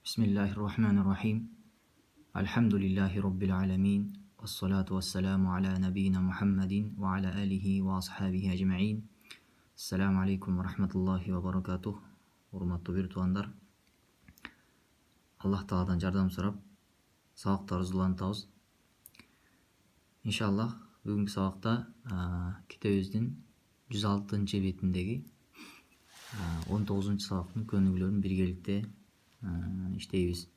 Bismillahirrahmanirrahim. Elhamdülillahi Rabbil alemin. Vessalatu vesselamu ala nebiyyina Muhammedin ve ala alihi ve ashabihi ecma'in. Esselamu aleyküm ve rahmetullahi ve berekatuh. Hurmatlı bir tuğanlar. Allah Taala'dan yardım sorap, sabakta arzulantabız. İnşallah bugünkü sabakta kitabımızın 106. betindeki 19. sabaktın könüllülerin birgelikte işteybiz.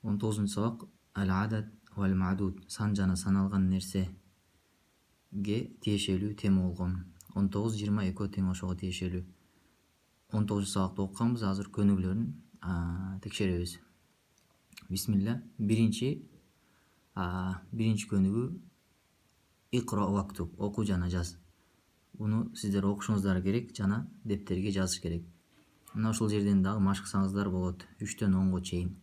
19. sabak el-adad vel ma'dud, san jana sanalgan nersege тиешелүү тема болгон. 19-20 экөө тең ошого тиешелүү. 19 сабакты окуганбыз, азыр көнүгүүлөрүн текшеребиз. Бисмилла. Биринчи көнүгүү икра вактуб, оку жана жаз. Буну сиздер окушуңуздар керек жана дептерге жазыш керек. Мына ушул жерден дагы машыксаңыздар болот. 3-төн 10го чейин.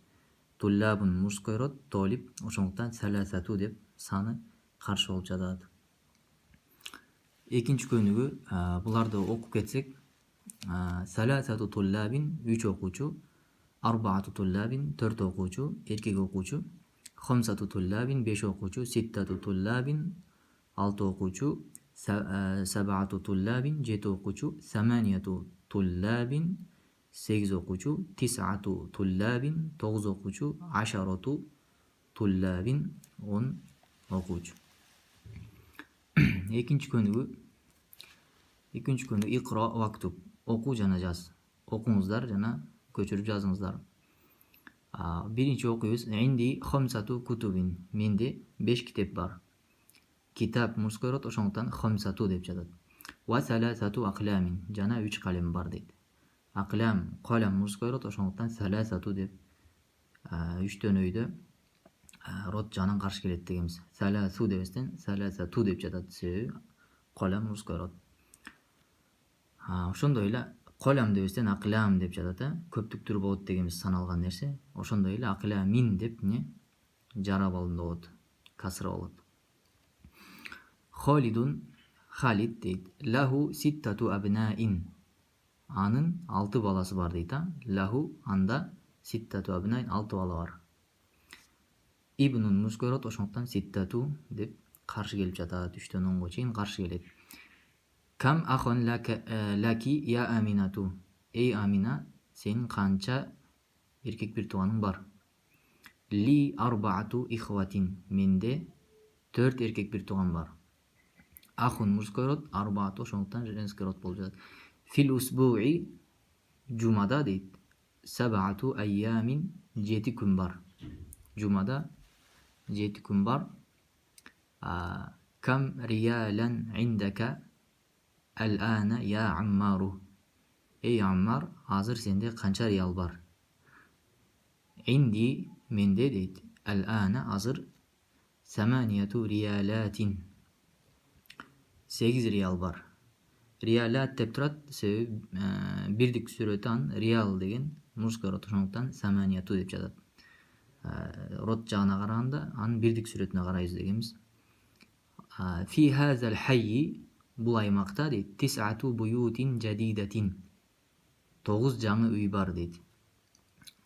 Туллабун мужской род, толип, ошондуктан саласату деп саны каршы болуп жатат. Экинчи көнүгүү, буларды окуп кетсек, саласату туллабин 3 окуучу, арбаату туллабин 4 окуучу, эркек окуучу, хамсату туллабин 5 окуучу, ситтату туллабин 6 окуучу, сабаату туллабин 7 окуучу, саманияту туллабин 8 окуучу, тис'ату туллабин 9 окуучу, ашарату туллабин 10 окуучу. Экинчи көнүгүү икра вактуб, оку жана жаз. Окуңуздар жана көчүрүп жазыңыздар. Биринчи окуйбуз. Инди хамсату кутубин, менде 5 китеп бар. Китап мужской род, ошондуктан хамсату деп жатат. Ва саласату акламин, жана 3 калем бар дейт. Аклам, калам мужской род, ошондуктан саласату деп 3төн өйдө род жанын каршы келет дегенбиз. Саласу дебестен саласату деп жатат. Калам мужской род. Ошондой эле калам дебестен аклам деп жатат. Көптүктүр болот дегенбиз, саналган нерсе. Ошондой эле акламин деп жарап алынды болот. Касра болот. Халидун, Халид дейт. Лаху ситтату абнаин. Анын 6 баласы бар дейт. Лаху, анда ситтату абнаин, 6 бала бар. Ибнун мужской род, ошондуктан ситтату деп каршы келип жатат. 3төн 10го чейин каршы келет. Кам ахон лаки я аминату. Эй Амина, сенин канча эркек бир тууганың бар? Ли арбаату ихватин. Менде 4 эркек бир тууган бар. Ахун мужской род, арбаату ошондуктан женский род болуп жатат. Фил усбуи, жумада дейт. Сабаату айямин, 7 күн бар. Жумада 7 күн бар. Кам риялан индака ал-ана я Аммару. Эй Аммар, азыр сенде канча риал бар? Инди, менде дейт. Ал-ана, азыр саманияту риялатин, 8 риал бар. Риалат деп турат, себеби бирдик сүрөтөн риал деген мужской род, ошондуктан саманияту деп жатат. Род жагына караганда анын бирдик сүрөтүнө карайбыз дегенбиз. Фи хазал хайи, бул аймакта дейт, тис'ату буютин жадидатин, 9 жаңы үй бар дейт.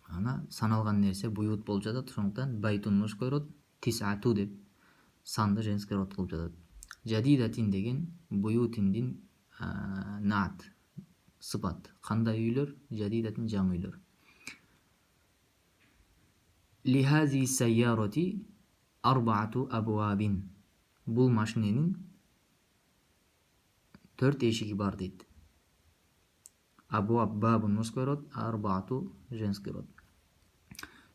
Ана саналган нерсе буют болуп жатат, ошондуктан байтун мужской род, тис'ату деп санды женский род кылып жатат. Жадидатин деген буютиндин наат, сыпат. Кандай үйлөр? Жадидатин, жаңы үйлөр. Лихази сайяроти арбаату абуабин. Бул машиненин 4 эшиги бар дейт. Абуаб бабун мужской род, арбаату женский род.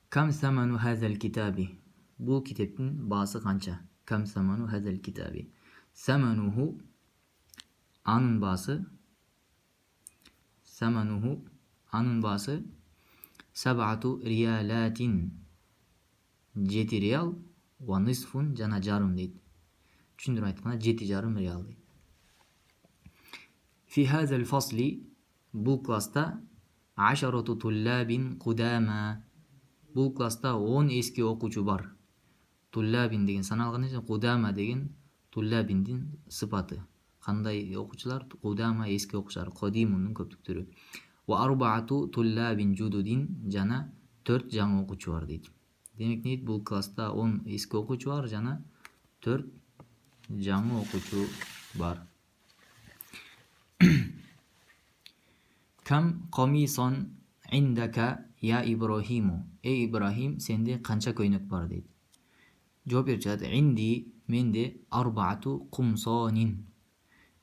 Кам саману хазал китаби. Бул китептин баасы канча? Кам саману хазал китаби. Самануху, анын баасы, сабаату риялатин, 7 риал, ва нисфун, жана жарым дейт. Түшүндүрүп айтканда 7,5 риал дейт. Фи хазал фасли, бул класста ашарату туллабин кудама. Бул класста 10 эски окуучу бар. Туллабин деген саналган нерсе, кудама деген туллабиндин сыпаты. Кандай окуучулар? Кудама, эски окуучулар, кодимундун көптүк түрү. Wa arba'atu tullabin jududin jana 4 жаңы окуучу бар дейт. Демек не дейт? Бул класста 10 эски окуучу бар жана 4 жаңы окуучу бар. Kam qamisan indaka ya Ibrahimu. Ey İbrahim, sende kança көйнөк бар дейт. Жооп берип жатат. Инди менде арбаату кумсонин.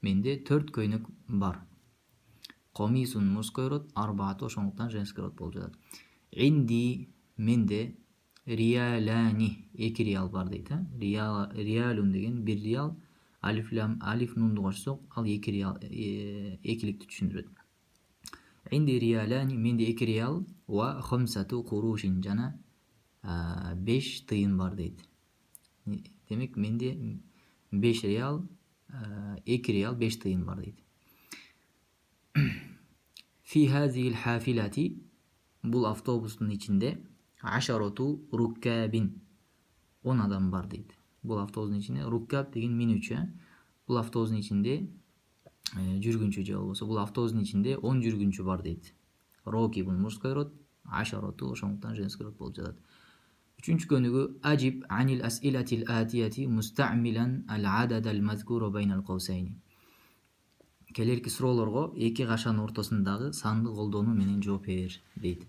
Менде 4 көйнөк бар. Комисун мужской род, арбаату ошондуктан женский род болуп жатат. Инди менде риялани 2 риал бар дейт. Риалун деген 1 риал, алиф нунду кошсок ал 2 риал экиликти түшүндүрөт. Инди риялани менде 2 риал ва хумсату курушин жана 5 тыйын бар дейт. Демек менде 5 риал, 2 риал 5 тыйын бар дейт. Фи хазил хафилати, бул автобустун ичинде ашароту руккабин 10 адам бар дейт. Бул автобустун ичинде руккаб деген минүүчү. Бул автобустун ичинде жүргүнчү же болбосо бул автобустун ичинде 10 жүргүнчү бар дейт. Рокибун мужской род, ашароту ошондуктан женский род болуп жатат. Üçüncü könügü acib anil as'ilatil atiyati musta'milan al-adad al-mazkuru baynal qawsayni. Келерки суроолорго эки кашанын ортосундагы санды колдонуу менен жооп бер дейт.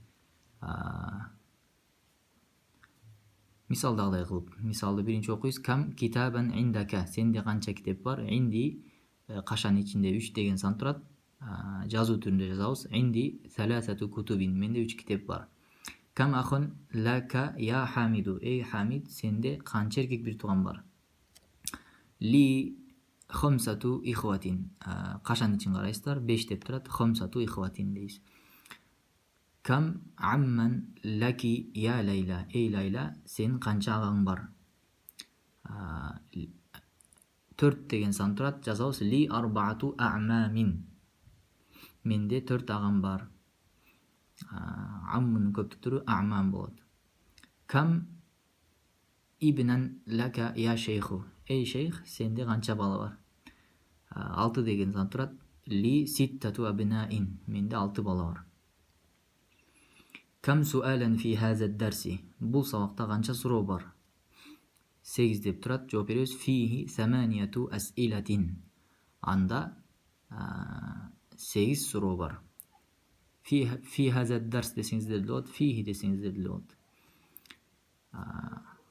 Мисалдагыдай кылып, мисалды биринчи окуйбуз. Кам китабан индака, сенде канча китеп бар? Инди кашанын ичинде 3 деген сан турат. Жазуу түрүндө жазабыз. Инди саласату кутубин, менде 3 китеп бар. Кам ахун лака я Хамиду. Ey Хамид, sende kança erkek bir tuğan var? Li khumsatu ihvatin. Kaşan için qarayısızlar? 5 dep turat. Khumsatu ihvatin deyiz. Kam amman laki ya Layla. Ey Layla, senin kança ağan var? 4 degen san turat. Жазабыз. Li arba'atu a'mamin. Mende 4 ağam var. Ammunun köptük türü a'man bolot. Kam ibnen laka ya şeyhu. Ey şeyh, sende kança bala var? 6 degen san turat. Li sittatu abnain. Mende 6 bala var. Kam sualen fi hazed dersi. Bul sabakta kança soru var? 8 dep turat. Cevap veriyoruz. Fihi semaniyatu as'ilatin. Anda 8 soru var. Fi hazed ders deseniz de lot, fihi deseniz de lot.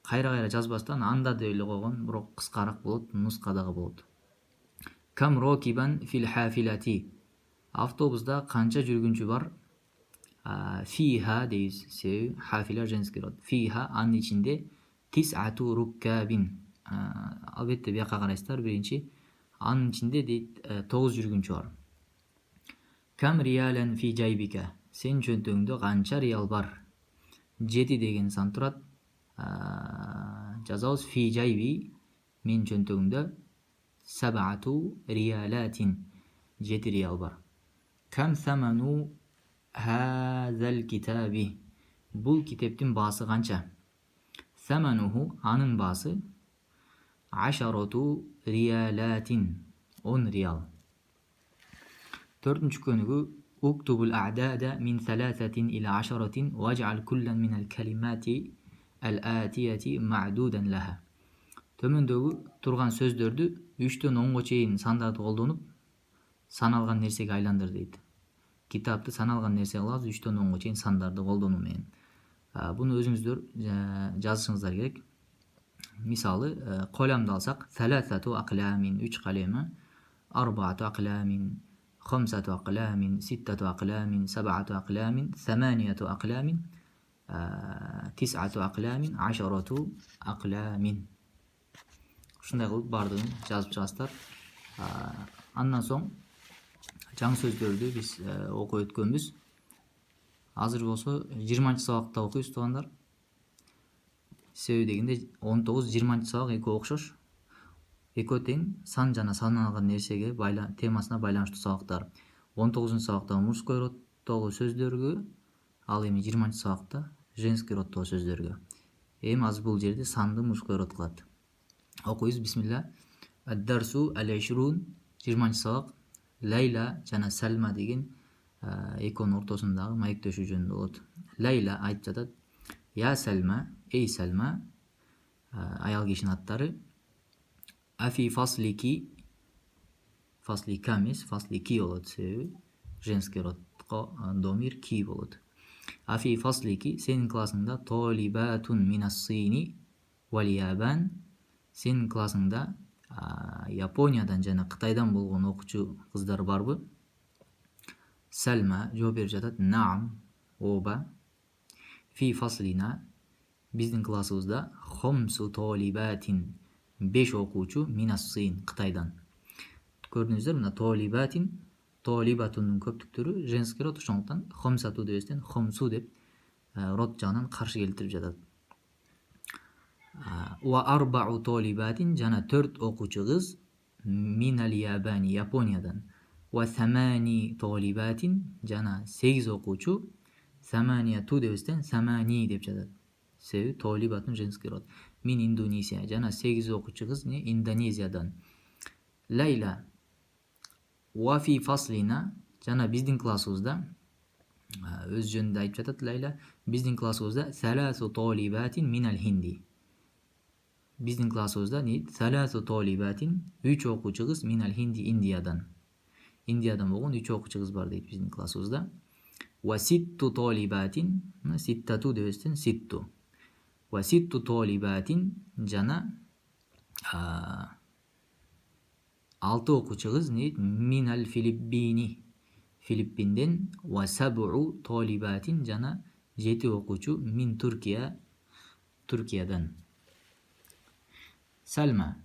Kayra жазбастан анда деп эле койгон, бирок кыскараак болот, нускадагы болот. Kam rokiban fil hafilati. Автобуста канча жүргүнчү бар? Fiha дейбиз. Себеби hafila женский род. Fiha анын ичинде tis'atu rukkabin. Албетте бияка карайсыздар, биринчи анын ичинде дейт 9 жүргүнчү бар. Kam riyalan fi jaybika. Sen çöntөгүңдө канча риал бар? 7 деген сан турат. Жазабыз fi jaybi, мен çöntөгүмдө sab'atu riyalatin. 7 риал бар. Kam thamanu hazal kitabi. Бул китептин баасы канча? Thamanuhu, анын баасы asharatu riyalatin. 10 риал. Dördüncü könügü uktubul a'dada min 3 ila 10 vaj'al kullan min al-kalimati al-atiyati ma'dudan laha. Төмөндөгү турган сөздөрдү 3-төн 10га чейин сандарды колдонуп саналган нерсеге айландыр дейт. Китапты саналган нерсе кылабыз 3-төн 10га чейин сандарды колдонуу менен. Буну өзүңүздөр жазышыңыздар керек. Мисалы, колямды алсак, 3 aqlamin 3 kalemi, 4 aqlamin, 5 aqlamin, 6 aqlamin, 7 aqlamin, 8 aqlamin, 9 aqlamin, 10 aqlamin. Ушундай кылып бардыгын жазып чыгасыздар. Андан соң жаңы сөздөрдү биз окуп өткөнбүз. Азыр болсо 20 сабакта окуйбуз туугандар. Себеби дегенде 19-20 сабак экөө окшош. Экөө тең сан жана саналган нерсеге темасына байланыштуу сабактар. 19 сабакта мужской роддогу сөздөргө, ал эми 20 сабакта женский роддогу сөздөргө. Эми азыр бул жерде санды мужской род кылат. Окуйбуз, бисмилла. Ад-дарсу ал-20 сабак. Лайла жана Салма деген экөөнүн ортосундагы маектешүү жөнүндө болот. Лейла айтып жатат: Я Сальма, эй Сальма, аял кишинин аттары. Афи фаслики, фаслика эмес, фаслики болот, себеби женский родко домир ки болот. Афи фаслики, сенин классыңда толибатун минассини вал ябан, сенин классыңда Япониядан жана Кытайдан болгон окуучу кыздар барбы? Сальма жооп берип жатат: Наам, ооба. Фи фаслина, биздин классыбызда хомсу толибатин, 5 окуучу минассин, Кытайдан. Көрдүңүздөр, мына толибатин, толибатунун көптүктөрү женский род, ошондуктан хомсату дебестен хомсу деп род жагынан каршы келтирип жатат. Ва арбау толибатин, жана 4 окуучу кыз минал ябани, Япониядан. Ва самани толибатин, жана 8 окуучу саманияту дебестен самани деп жатат. Себеби толибатун женский род. Мин Индонезия, жана 8 окуучу кыз Индонезиядан. Лейла ва фи фаслина, жана биздин классыбызда, өз жөнүндө айтып жатат Лейла, биздин классыбызда саласу толибатин минал хинди. Биздин классыбызда саласу толибатин, 3 окуучу кыз минал хинди, Индиядан. Индиядан болгон 3 окуучу кыз бар дейт биздин классыбызда. Ва ситту толибатин, ситтату дебестен ситту. Ва ситту толибатин, жана 6 окуучу кыз минал Филиппини, Филиппинден. Ва сабу толибатин, жана 7 окуучу мин Туркия, Туркиядан. Сальма: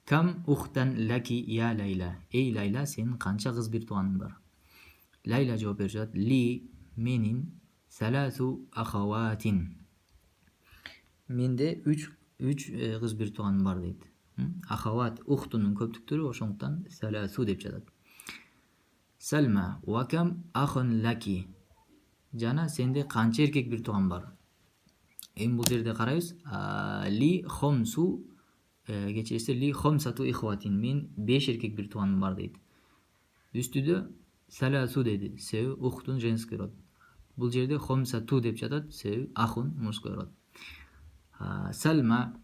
Кам ухтан лаки я Лейла, эй Лейла, сенин канча кыз бир тууганың бар? Лейла жооп берип жатат: Ли, менин саласу ахаватин, менде 3 кыз бир тууганым бар дейт. Ахават ухтунун көптүктөрү, ошондуктан саласу деп жатат. Сальма: Ва кам ахон лаки, жана сенде канча эркек бир тууган бар? Эми бул жерде карайбыз. Ли хомсу, кечиресиз, ли хомсату ихватин, мен 5 эркек бир тууганым бар дейт. Үстүдө саласу деди, себеби ухтун женский род. Бул жерде хомсату деп жатат, себеби ахун мужской род. Сальма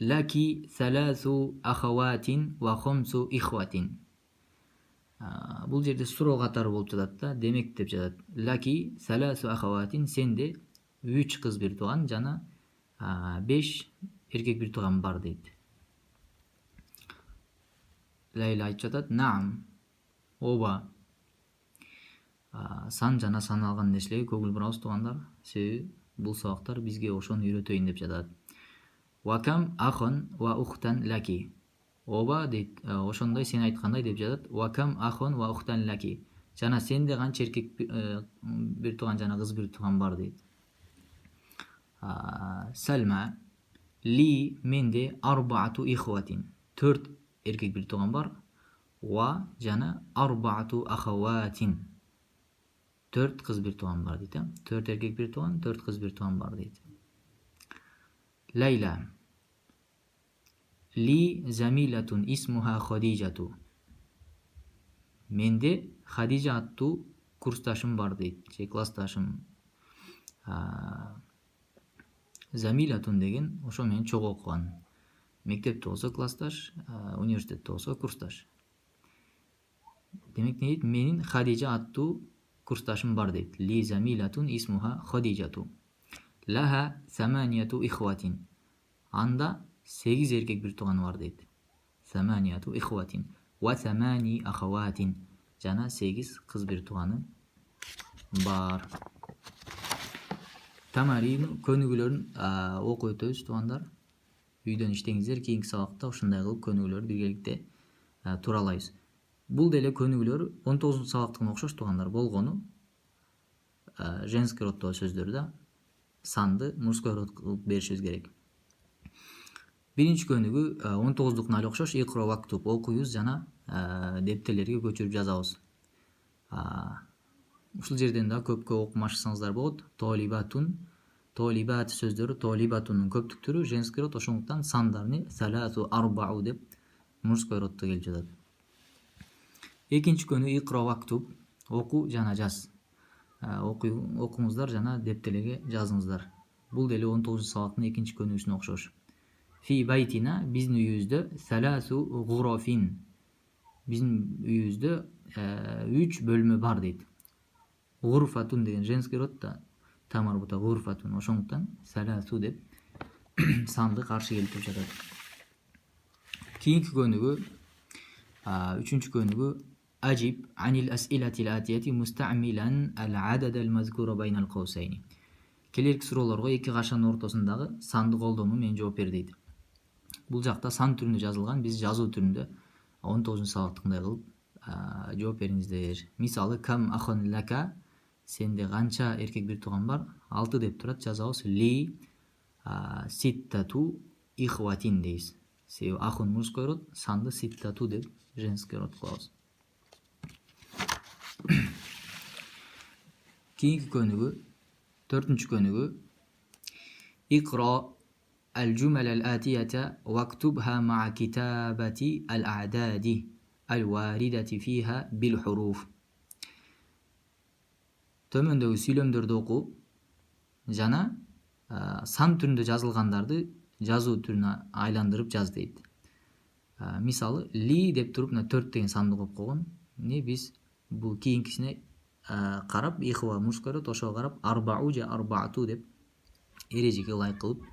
лаки саласу ахаватин ва хомсу ихватин. Бул жерде суроо катары болуп жатат да, демек деп жатат. Лаки саласу ахаватин, сенде 3 кыз бир тууган жана 5 эркек бир тууган бар дейт. Лейла айтып жатат: Наам, ооба. Сан жана саналган нерселерге көңүл бурабыз туугандар, себеби бул сабактар бизге ошону үйрөтөйүн деп жатат. Ва кам ахон ва ухтан лаки, ооба дейт, ошондой сен айткандай деп жатат. Ва кам ахон ва ухтан лаки, жана сенде канча эркек бир тууган жана кыз бир тууган бар дейт. Сальма: Ли, менде арбаату ихватин, 4 эркек бир тууган бар. Ва жана арбаату ахаватин, 4 кыз бир тууган бар дейт. 4 эркек бир тууган, 4 кыз бир тууган бар дейт. Лейла: Ли замилатун исмуха Хадижату, менде Хадижа аттуу курсташым бар дейт, же классташым. Замилатун деген ошо менен чогуу окуган. Мектепте болсо классташ, университетте болсо курсташ. Демек не дейт? Менин Хадижа аттуу курсташым бар дейт. Ли замилатун исмуха Хадижату. Лаха саманияту ихватин, анда 8 эркек бир тууганы бар дейт. Саманияту ихватин. Ва самани ахаватин, жана 8 кыз бир тууганы бар. Тамарин көнүгүүлөрүн окуп өтөбүз туугандар. Үйдөн иштеңиздер, кийинки сабакта ушундай кылып көнүгүүлөрдү биргеликте туралайбыз. Бул деле көнүгүүлөр 19-сабактыкына окшош туугандар, болгону женский роддогу сөздөр да, санды мужской род кылып беришибиз керек. Биринчи көнүгүү 19-дукуна эле окшош, икро вактуб, окуйбуз жана дептерлерге көчүрүп жазабыз. Ушул жерден да көпкө окумашсаңыздар болот. Толибатун, толибат сөздөрү, толибатунун көптүктөрү женский род, ошондуктан сандарны саласу арбау деп мужской роддо келип жатат. Экинчи күнү икра вактуб, оку жана жаз. Окуңуздар жана дептерлерге жазыңыздар. Бул деле 19 сабактын экинчи көнүгүсүнө окшош. Фи байтина, биздин үйүбүздө, саласу гурофин. Биздин үйүбүздө 3 бөлмө бар дейт. Гурфатун деген женский род да, тамарбута гурфатун, ошондуктан саласу деп санды каршы келтирип жатат. Кийинки көнүгү, үчүнчү көнүгү, ажиб анил ас'илатил атияти мустамилан ал-адад al-mazkura bayna al-qawsayn. Келерки суроолорго эки кашанын ортосундагы санды колдонуу менен жооп бер дейт. Бул жакта сан түрүндө жазылган, биз жазуу түрүндө 19 сабактыкындай кылып жооп бериңиздер. Мисалы, кам ахон лака, сенде канча эркек бир тууган бар? 6 деп турат, жазабыз. Ли ситтату ихватин дейбиз. Себеби ахун мужской род, санды ситтату деп женский род кылабыз. Кийинки көнүгү, төртүнчү көнүгү, икра al-jumal al-atiyata waktubha ma'a kitabati al-a'dadi al-waridati fiha bil-huruf. Төмөндөгү сүйлөмдөрдү оку жана сан түрүндө жазылгандарды жазуу түрүнө айландырып жаз дейт. Мисалы, ли деп туруп 4 деген санды коюп койгон. Биз бул кийинкисине карап, ихва мужской род, ошого карап арбау же арбаату деп эрежеге ылайык кылып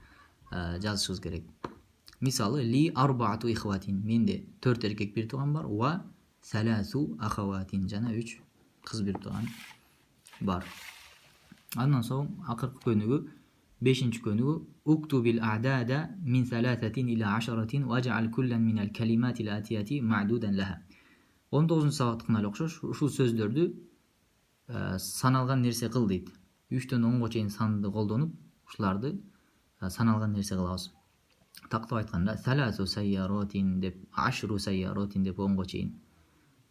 жазышыбыз керек. Мисалы, ли арбаату ихватин, менде 4 эркек бир тууган бар, ва саласу ахаватин, жана 3 кыз бир тууган бар. Андан соң акыркы көнүгү, 5-нчи көнүгү, уктубил а'дада мин 3 ila 10 waj'al kullan min al-kalimati al-atiyati ma'dudan laha. 19 сабактыкына эле окшош, ушул сөздөрдү саналган нерсе кыл дейт. 3-төн 10га чейин санды колдонуп, ушуларды саналган нерсе кылабыз. Тактап айтканда, саласу сайяротин деп, ашру сайяротин деп 10га чейин.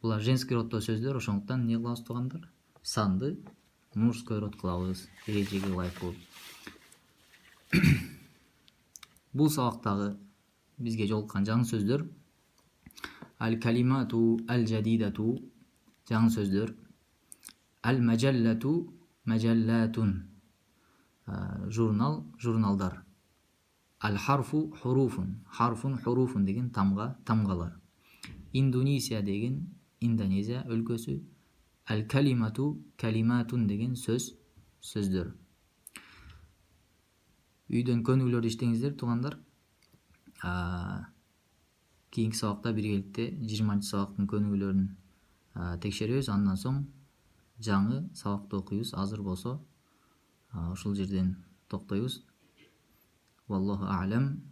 Булар женский роддо сөздөр, ошондуктан эмне кылабыз туугандар? Санды мужской род кылабыз, эрежеге ылайык кылып. Бул сабактагы бизге жолуккан жаңы сөздөр: al-kalimatu al-jadidatu, жаңы сөздөр; al-majallatu majallatun, журнал, журналдар; al-harfu hurufun, harfun hurufun деген тамга, тамгалар; Индонезия деген Индонезия өлкөсү; al-kalimatu kalimatun деген сөз, сөздөр. Үйдөн көнүгүүлөрдү иштеңиздер, туугандар. Кийинки сабакта биргеликте 20-чы сабактын көнүгүүлөрүн текшеребиз. Андан соң жаңы сабакты окуйбуз. Азыр болсо ушул жерден токтойбуз. Валлаху а'лам.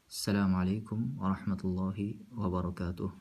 Ассаламу алейкум ва рахматуллахи ва баракатух.